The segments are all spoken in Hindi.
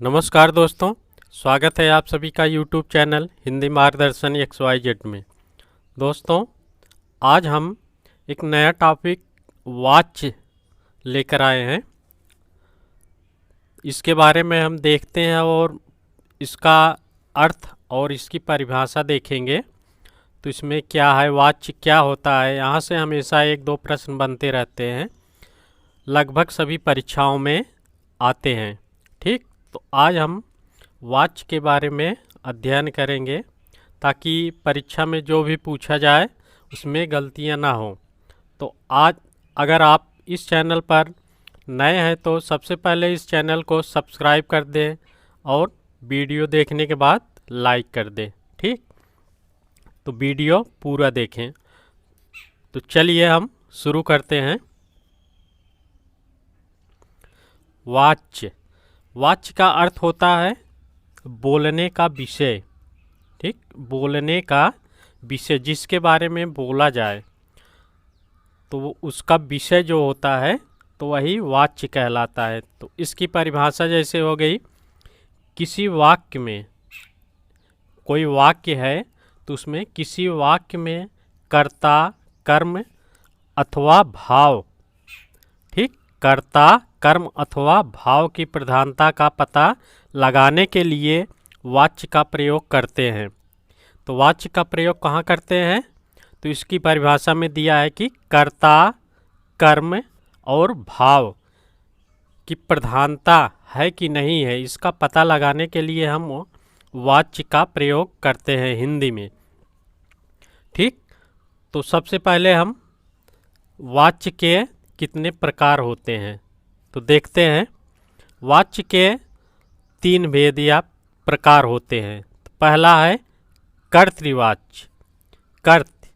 नमस्कार दोस्तों, स्वागत है आप सभी का यूट्यूब चैनल हिंदी मार्गदर्शन XYZ में। दोस्तों, आज हम एक नया टॉपिक वॉच लेकर आए हैं। इसके बारे में हम देखते हैं और इसका अर्थ और इसकी परिभाषा देखेंगे। तो इसमें क्या है, वॉच क्या होता है, यहाँ से हमेशा एक दो प्रश्न बनते रहते हैं, लगभग सभी परीक्षाओं में आते हैं। ठीक, तो आज हम वॉच के बारे में अध्ययन करेंगे ताकि परीक्षा में जो भी पूछा जाए उसमें गलतियां ना हो। तो आज अगर आप इस चैनल पर नए हैं तो सबसे पहले इस चैनल को सब्सक्राइब कर दें और वीडियो देखने के बाद लाइक कर दें। ठीक, तो वीडियो पूरा देखें। तो चलिए हम शुरू करते हैं। वॉच, वॉच का अर्थ होता है बोलने का विषय। ठीक, बोलने का विषय, जिसके बारे में बोला जाए तो उसका विषय जो होता है तो वही वाच्य कहलाता है। तो इसकी परिभाषा जैसे हो गई, किसी वाक्य में, कोई वाक्य है तो उसमें किसी वाक्य में कर्ता, कर्म अथवा भाव, ठीक, कर्ता, कर्म अथवा भाव की प्रधानता का पता लगाने के लिए वाच्य का प्रयोग करते हैं। तो वाच्य का प्रयोग कहाँ करते हैं? तो इसकी परिभाषा में दिया है कि कर्ता, कर्म और भाव की प्रधानता है कि नहीं है, इसका पता लगाने के लिए हम वाच्य का प्रयोग करते हैं हिंदी में। ठीक, तो सबसे पहले हम वाच्य के कितने प्रकार होते हैं तो देखते हैं। वाच्य के 3 भेद या प्रकार होते हैं। तो पहला है कर्तृवाच्य, कर्त,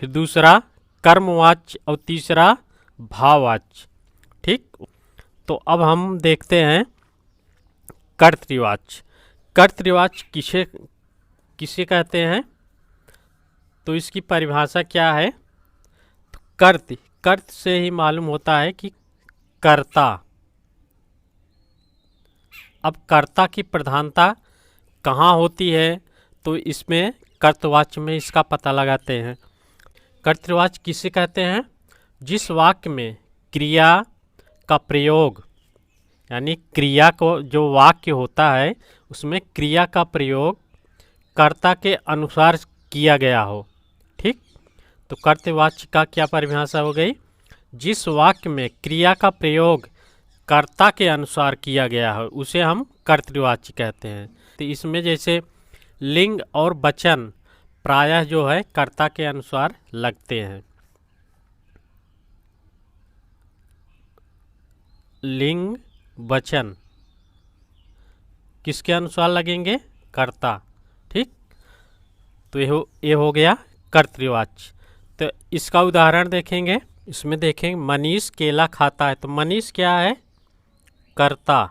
फिर दूसरा कर्मवाच्य और तीसरा भाववाच्य। ठीक, तो अब हम देखते हैं कर्तृवाच्य। कर्तृवाच्य किसे किसे कहते हैं? तो इसकी परिभाषा क्या है? तो कर्त, कर्त से ही मालूम होता है कि कर्ता। अब कर्ता की प्रधानता कहाँ होती है? तो इसमें कर्तवाच्य में इसका पता लगाते हैं। कर्तवाच्य किसे कहते हैं? जिस वाक्य में क्रिया का प्रयोग, यानी क्रिया को, जो वाक्य होता है उसमें क्रिया का प्रयोग कर्ता के अनुसार किया गया हो। ठीक, तो कर्तवाच्य का क्या परिभाषा हो गई? जिस वाक्य में क्रिया का प्रयोग कर्ता के अनुसार किया गया है उसे हम कर्तृवाच्य कहते हैं। तो इसमें जैसे लिंग और वचन प्रायः जो है कर्ता के अनुसार लगते हैं। लिंग वचन किसके अनुसार लगेंगे? कर्ता। ठीक, तो ये हो गया कर्तृवाच्य। तो इसका उदाहरण देखेंगे। इसमें देखेंगे मनीष केला खाता है। तो मनीष क्या है? कर्ता,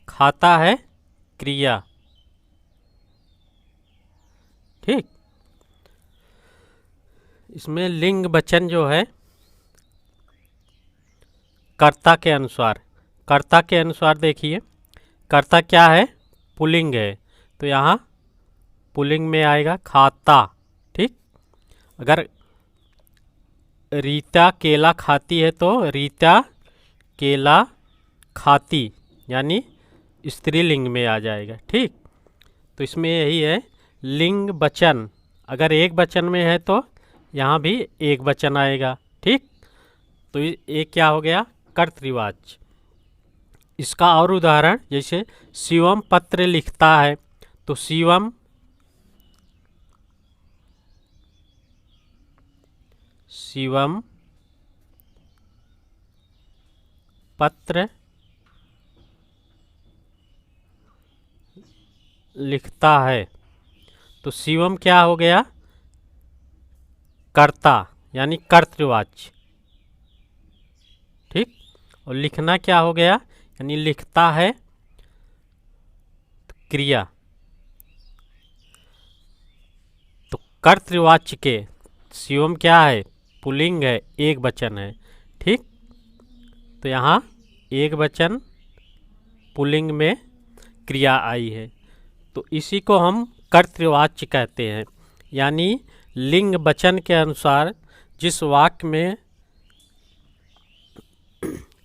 खाता है क्रिया। ठीक, इसमें लिंग वचन जो है कर्ता के अनुसार, कर्ता के अनुसार देखिए, कर्ता क्या है? पुल्लिंग है, तो यहाँ पुल्लिंग में आएगा खाता। ठीक, अगर रीता केला खाती है तो रीता केला खाती, यानी स्त्रीलिंग में आ जाएगा। ठीक, तो इसमें यही है लिंग वचन, अगर एक वचन में है तो यहाँ भी एक वचन आएगा। ठीक, तो ये क्या हो गया? कर्तृवाच्य। इसका और उदाहरण जैसे शिवम पत्र लिखता है। तो शिवम, शिवम पत्र लिखता है। तो शिवम क्या हो गया? कर्ता, यानी कर्तृवाच्य। ठीक, और लिखना क्या हो गया? यानी लिखता है तो क्रिया। तो कर्तृवाच्य के शिवम क्या है? पुल्लिंग है, एक वचन है। ठीक, तो यहाँ एक वचन पुल्लिंग में क्रिया आई है, तो इसी को हम कर्तृवाच्य कहते हैं। यानी लिंग वचन के अनुसार जिस वाक्य में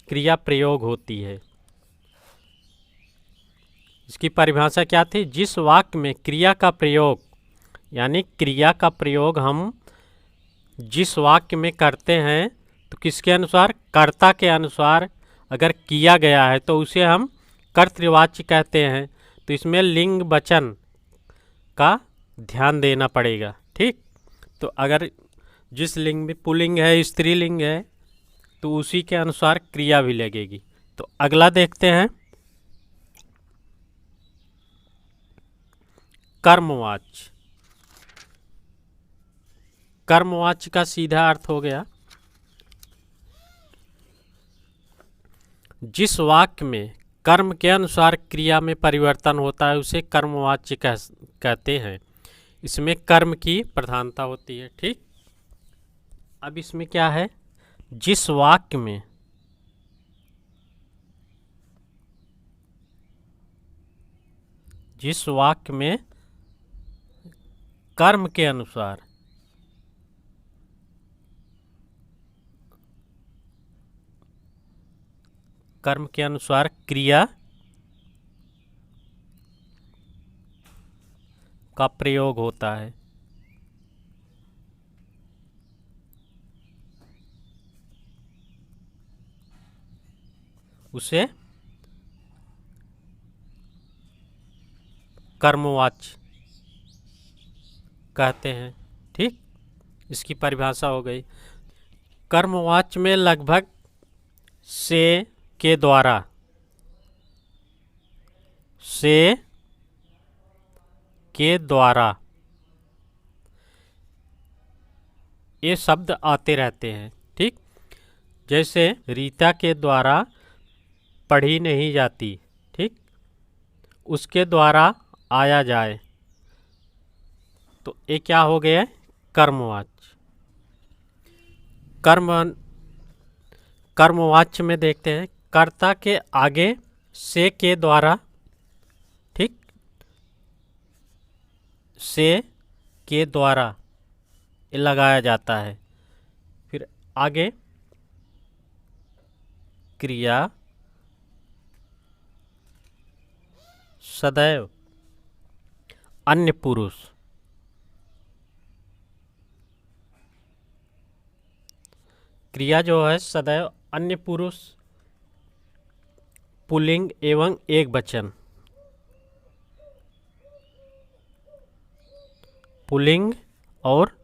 क्रिया प्रयोग होती है, इसकी परिभाषा क्या थी? जिस वाक्य में क्रिया का प्रयोग, यानी क्रिया का प्रयोग हम जिस वाक्य में करते हैं तो किसके अनुसार? कर्ता के अनुसार अगर किया गया है तो उसे हम कर्तृवाच्य कहते हैं। तो इसमें लिंग वचन का ध्यान देना पड़ेगा, ठीक। तो अगर जिस लिंग में पुल्लिंग है, स्त्रीलिंग है, तो उसी के अनुसार क्रिया भी लगेगी। तो अगला देखते हैं, कर्मवाच्य। कर्मवाच्य का सीधा अर्थ हो गया जिस वाक्य में कर्म के अनुसार क्रिया में परिवर्तन होता है उसे कर्मवाच्य कहते हैं। इसमें कर्म की प्रधानता होती है, ठीक। अब इसमें क्या है? जिस वाक्य में कर्म के अनुसार क्रिया का प्रयोग होता है, उसे कर्मवाच्य कहते हैं, ठीक। इसकी परिभाषा हो गई। कर्मवाच्य में लगभग से के द्वारा ये शब्द आते रहते हैं, ठीक। जैसे रीता के द्वारा पढ़ी नहीं जाती, ठीक, उसके द्वारा आया जाए, तो ये क्या हो गया? कर्मवाच्य। कर्मवाच्य में देखते हैं कर्ता के आगे से के द्वारा, ठीक, से के द्वारा ये लगाया जाता है। फिर आगे क्रिया सदैव अन्य पुरुष, क्रिया जो है सदैव अन्य पुरुष, पुल्लिंग एवं एक वचन, पुल्लिंग और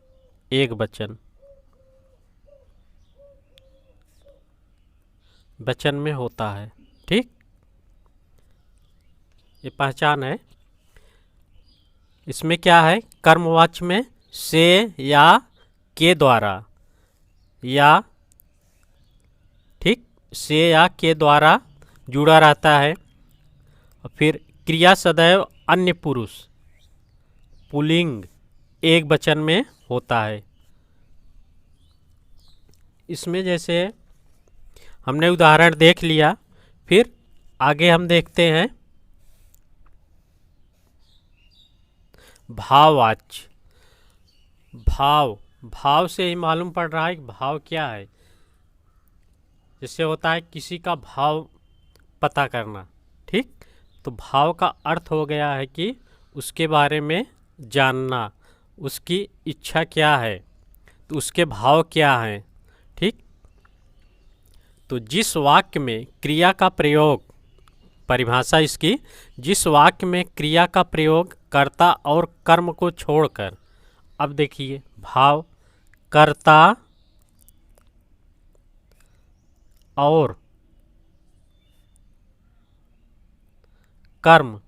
एक वचन में होता है, ठीक। ये पहचान है। इसमें क्या है? कर्मवाच्य में से या के द्वारा, या ठीक, से या के द्वारा जुड़ा रहता है। फिर क्रिया सदैव अन्य पुरुष, पुल्लिंग एक वचन में होता है। इसमें जैसे हमने उदाहरण देख लिया, फिर आगे हम देखते हैं भाववाच्य। भाव से ही मालूम पड़ रहा है कि भाव क्या है। जैसे होता है किसी का भाव पता करना, ठीक। तो भाव का अर्थ हो गया है कि उसके बारे में जानना, उसकी इच्छा क्या है, तो उसके भाव क्या हैं, ठीक। तो जिस वाक्य में क्रिया का प्रयोग, परिभाषा इसकी, जिस वाक्य में क्रिया का प्रयोग कर्ता और कर्म को छोड़कर, अब देखिए भाव कर्ता और कर्म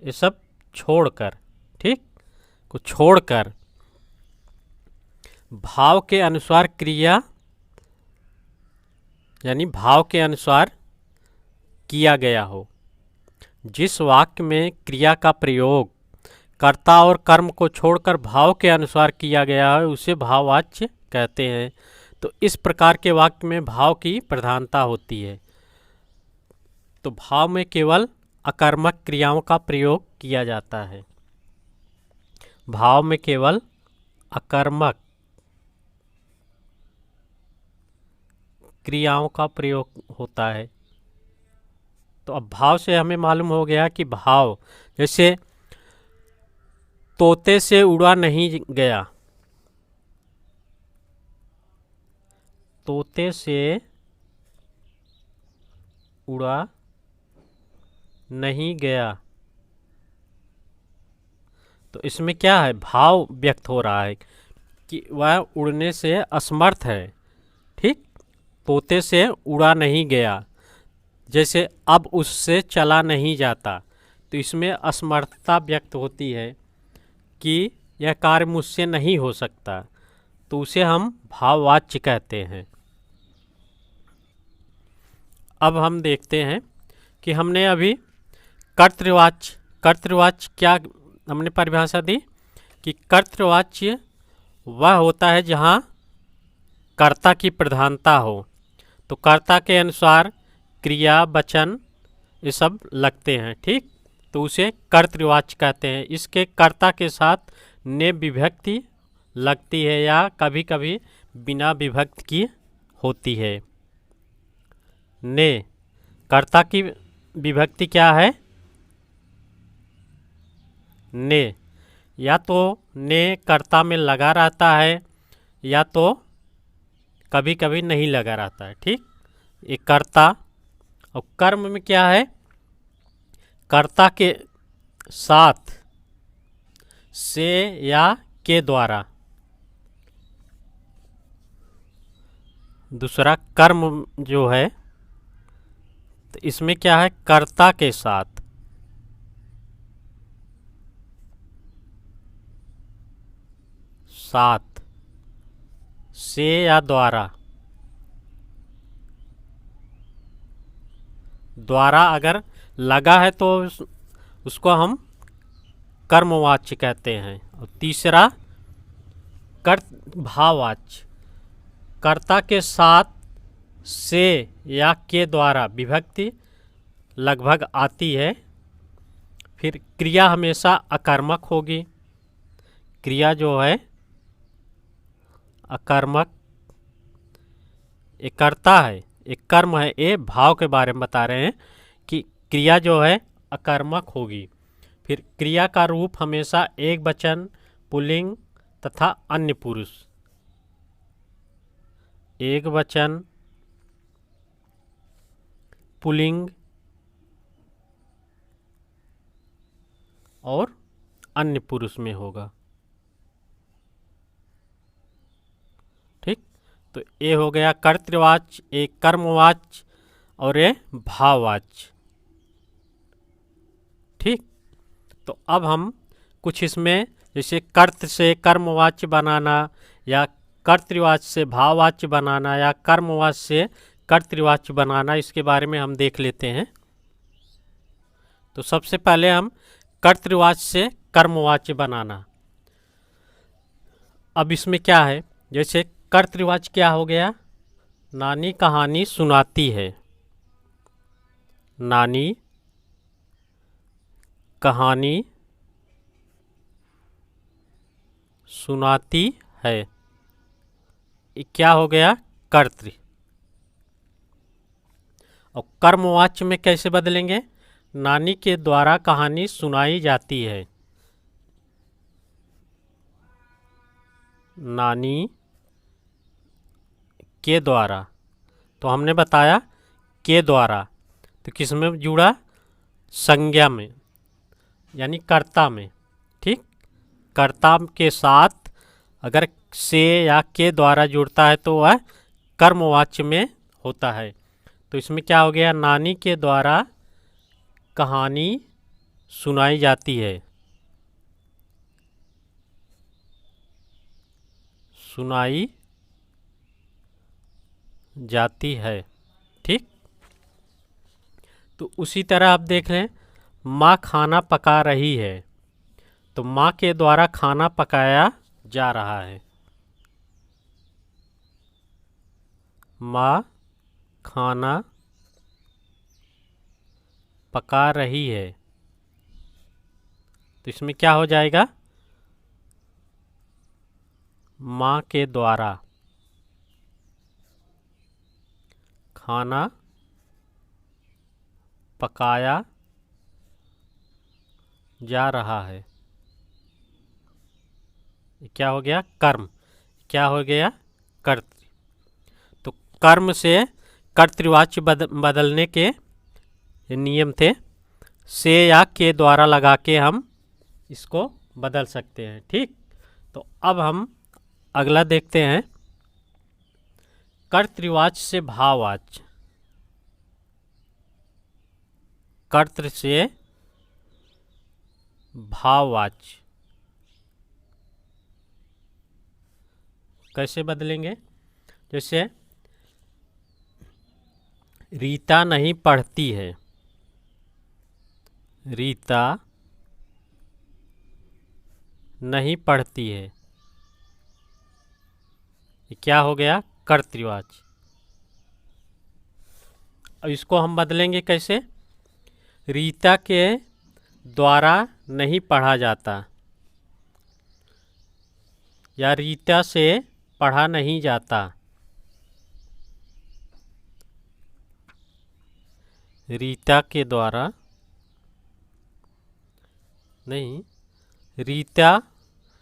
ये सब छोड़कर, ठीक, को छोड़कर भाव के अनुसार क्रिया, यानी भाव के अनुसार किया गया हो। जिस वाक्य में क्रिया का प्रयोग कर्ता और कर्म को छोड़कर भाव के अनुसार किया गया है उसे भाववाच्य कहते हैं। तो इस प्रकार के वाक्य में भाव की प्रधानता होती है। तो भाव में केवल अकर्मक क्रियाओं का प्रयोग किया जाता है। भाव में केवल अकर्मक क्रियाओं का प्रयोग होता है। तो अब भाव से हमें मालूम हो गया कि भाव, जैसे तोते से उड़ा नहीं गया, तोते से उड़ा नहीं गया, तो इसमें क्या है, भाव व्यक्त हो रहा है कि वह उड़ने से असमर्थ है। ठीक, तोते से उड़ा नहीं गया, जैसे अब उससे चला नहीं जाता, तो इसमें असमर्थता व्यक्त होती है कि यह कार्य मुझसे नहीं हो सकता, तो उसे हम भाववाच्य कहते हैं। अब हम देखते हैं कि हमने अभी कर्तृवाच्य क्या हमने परिभाषा दी कि कर्तृवाच्य वह होता है जहाँ कर्ता की प्रधानता हो, तो कर्ता के अनुसार क्रिया वचन ये सब लगते हैं। ठीक, तो उसे कर्तृवाच्य कहते हैं। इसके कर्ता के साथ ने विभक्ति लगती है या कभी कभी बिना विभक्ति की होती है। ने, कर्ता की विभक्ति क्या है, ने, या तो ने कर्ता में लगा रहता है या तो कभी कभी नहीं लगा रहता है। ठीक, एक कर्ता। और कर्म में क्या है, कर्ता के साथ से या के द्वारा, दूसरा कर्म जो है, तो इसमें क्या है, कर्ता के साथ से या द्वारा, द्वारा अगर लगा है तो उसको हम कर्मवाच्य कहते हैं। और तीसरा भाववाच्य, कर्ता के साथ से या के द्वारा विभक्ति लगभग आती है। फिर क्रिया हमेशा अकर्मक होगी, क्रिया जो है अकर्मक, एक कर्ता है एक कर्म है, ये भाव के बारे में बता रहे हैं कि क्रिया जो है अकर्मक होगी। फिर क्रिया का रूप हमेशा एक वचन, पुल्लिंग तथा अन्य पुरुष, एक वचन, पुल्लिंग और अन्य पुरुष में होगा। ठीक, तो ये हो गया कर्तृवाच्य, एक कर्मवाच्य और ये भाववाच्य। ठीक, तो अब हम कुछ इसमें जैसे कर्त से कर्मवाच्य बनाना या कर्तृवाच्य से भाववाच्य बनाना या कर्मवाच्य से कर्तृवाच्य बनाना, इसके बारे में हम देख लेते हैं। तो सबसे पहले हम कर्तृवाच्य से कर्मवाच्य बनाना। अब इसमें क्या है, जैसे कर्तृवाच्य क्या हो गया, नानी कहानी सुनाती है, नानी कहानी सुनाती है, ये क्या हो गया, कर्तृ। और कर्मवाच्य में कैसे बदलेंगे, नानी के द्वारा कहानी सुनाई जाती है, नानी के द्वारा, तो हमने बताया के द्वारा, तो किस में जुड़ा, संज्ञा में यानी कर्ता में। ठीक, कर्ता के साथ अगर से या के द्वारा जुड़ता है तो वह कर्मवाच्य में होता है। तो इसमें क्या हो गया, नानी के द्वारा कहानी सुनाई जाती है, सुनाई जाती है। ठीक, तो उसी तरह आप देख लें, माँ खाना पका रही है, तो माँ के द्वारा खाना पकाया जा रहा है, माँ खाना पका रही है। तो इसमें क्या हो जाएगा? माँ के द्वारा खाना पकाया जा रहा है। ये क्या हो गया? कर्म। क्या हो गया? कर्तृ। तो कर्म से कर्तृवाच्य बदलने के नियम थे। से या के द्वारा लगा के हम इसको बदल सकते हैं। ठीक, तो अब हम अगला देखते हैं। कर्तृवाच्य से भाववाच्य। कर्तृ से भाववाच्य कैसे बदलेंगे? जैसे रीता नहीं पढ़ती है। रीता नहीं पढ़ती है। ये क्या हो गया? कर्तृवाच्य। अब इसको हम बदलेंगे कैसे? रीता के द्वारा नहीं पढ़ा जाता या रीता से पढ़ा नहीं जाता। रीता के द्वारा नहीं, रीता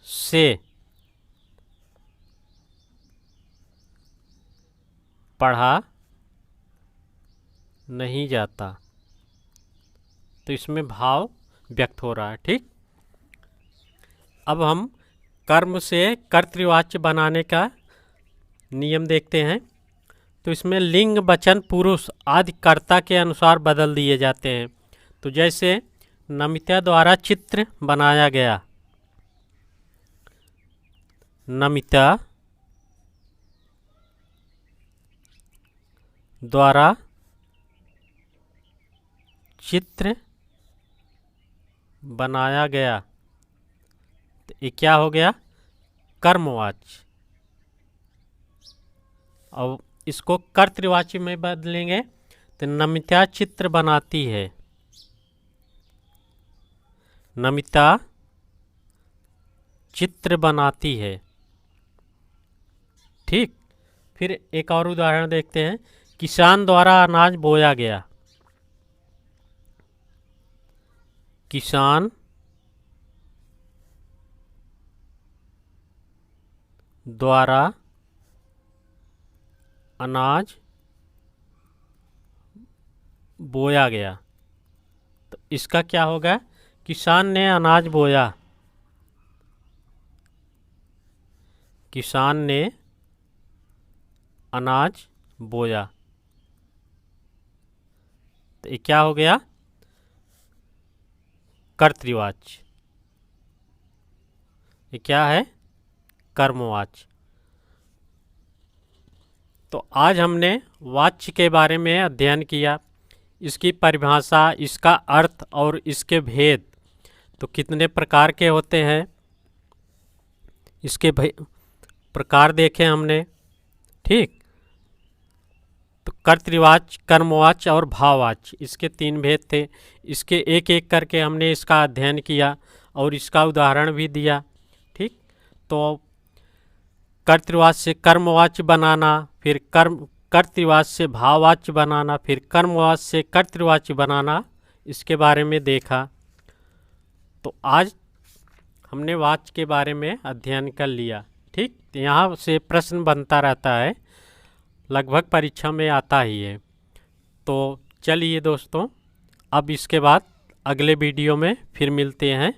से पढ़ा नहीं जाता। तो इसमें भाव व्यक्त हो रहा है। ठीक, अब हम कर्म से कर्तृवाच्य बनाने का नियम देखते हैं। तो इसमें लिंग वचन पुरुष आदि कर्ता के अनुसार बदल दिए जाते हैं। तो जैसे नमिता द्वारा चित्र बनाया गया। नमिता द्वारा चित्र बनाया गया। तो ये क्या हो गया? कर्मवाच्य। अब इसको कर्तृवाच्य में बदलेंगे। तो नमिता चित्र बनाती है। नमिता चित्र बनाती है। ठीक, फिर एक और उदाहरण देखते हैं। किसान द्वारा अनाज बोया गया। किसान द्वारा अनाज बोया गया। तो इसका क्या होगा? किसान ने अनाज बोया। किसान ने अनाज बोया। तो ये क्या हो गया? कर्तृवाच्य। ये क्या है? कर्मवाच्य। तो आज हमने वाच्य के बारे में अध्ययन किया। इसकी परिभाषा, इसका अर्थ और इसके भेद तो कितने प्रकार के होते हैं, इसके प्रकार देखे हमने। ठीक, तो कर्तृवाच्य, कर्मवाच्य और भाववाच्य, इसके 3 भेद थे। इसके एक एक करके हमने इसका अध्ययन किया और इसका उदाहरण भी दिया। ठीक, तो कर्तृवाच्य से कर्मवाच्य बनाना, फिर कर्तृवाच्य से भाववाच्य बनाना, फिर कर्मवाच्य से कर्तृवाच्य बनाना, इसके बारे में देखा। तो आज हमने वाच्य के बारे में अध्ययन कर लिया। ठीक, तो यहाँ से प्रश्न बनता रहता है, लगभग परीक्षा में आता ही है। तो चलिए दोस्तों, अब इसके बाद अगले वीडियो में फिर मिलते हैं।